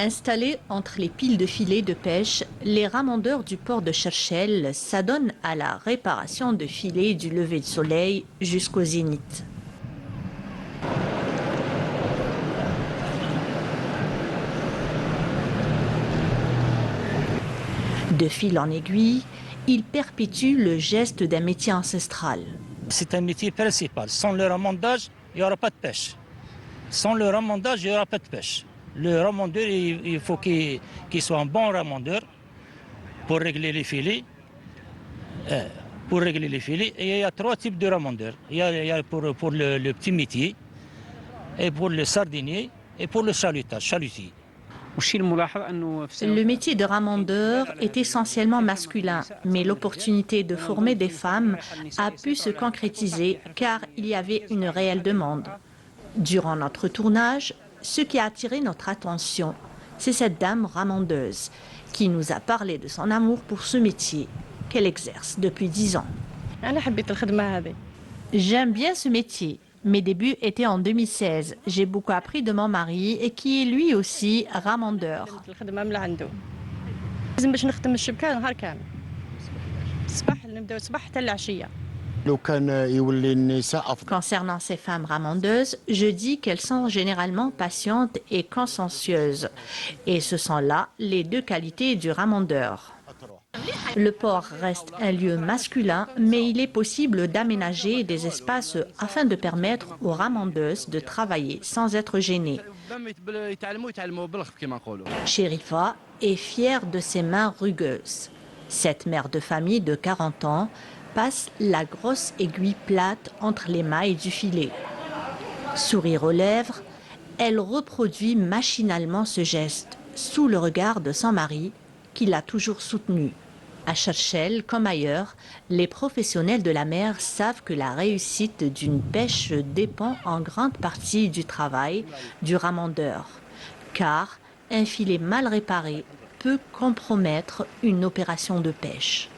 Installés entre les piles de filets de pêche, les ramondeurs du port de Cherchell s'adonnent à la réparation de filets du lever de soleil jusqu'au zénith. De fil en aiguille, ils perpétuent le geste d'un métier ancestral. C'est un métier principal. Sans le ramondage, il n'y aura pas de pêche. Sans le ramondage, il n'y aura pas de pêche. Le ramondeur, il faut qu'il soit un bon ramondeur pour régler les filets. Et il y a 3 types de ramondeurs. Il y a pour le petit métier, et pour le sardinier, et pour le chalutier. Le métier de ramondeur est essentiellement masculin, mais l'opportunité de former des femmes a pu se concrétiser car il y avait une réelle demande. Durant notre tournage, ce qui a attiré notre attention, c'est cette dame ramondeuse qui nous a parlé de son amour pour ce métier qu'elle exerce depuis 10 ans. J'aime bien ce métier. Mes débuts étaient en 2016. J'ai beaucoup appris de mon mari et qui est lui aussi ramondeur. Concernant ces femmes ramondeuses, je dis qu'elles sont généralement patientes et consciencieuses. Et ce sont là les 2 qualités du ramondeur. Le port reste un lieu masculin, mais il est possible d'aménager des espaces afin de permettre aux ramondeuses de travailler sans être gênées. Sherifa est fière de ses mains rugueuses. Cette mère de famille de 40 ans passe la grosse aiguille plate entre les mailles du filet. Sourire aux lèvres, elle reproduit machinalement ce geste, sous le regard de son mari, qui l'a toujours soutenue. À Cherchell, comme ailleurs, les professionnels de la mer savent que la réussite d'une pêche dépend en grande partie du travail du ramondeur, car un filet mal réparé peut compromettre une opération de pêche.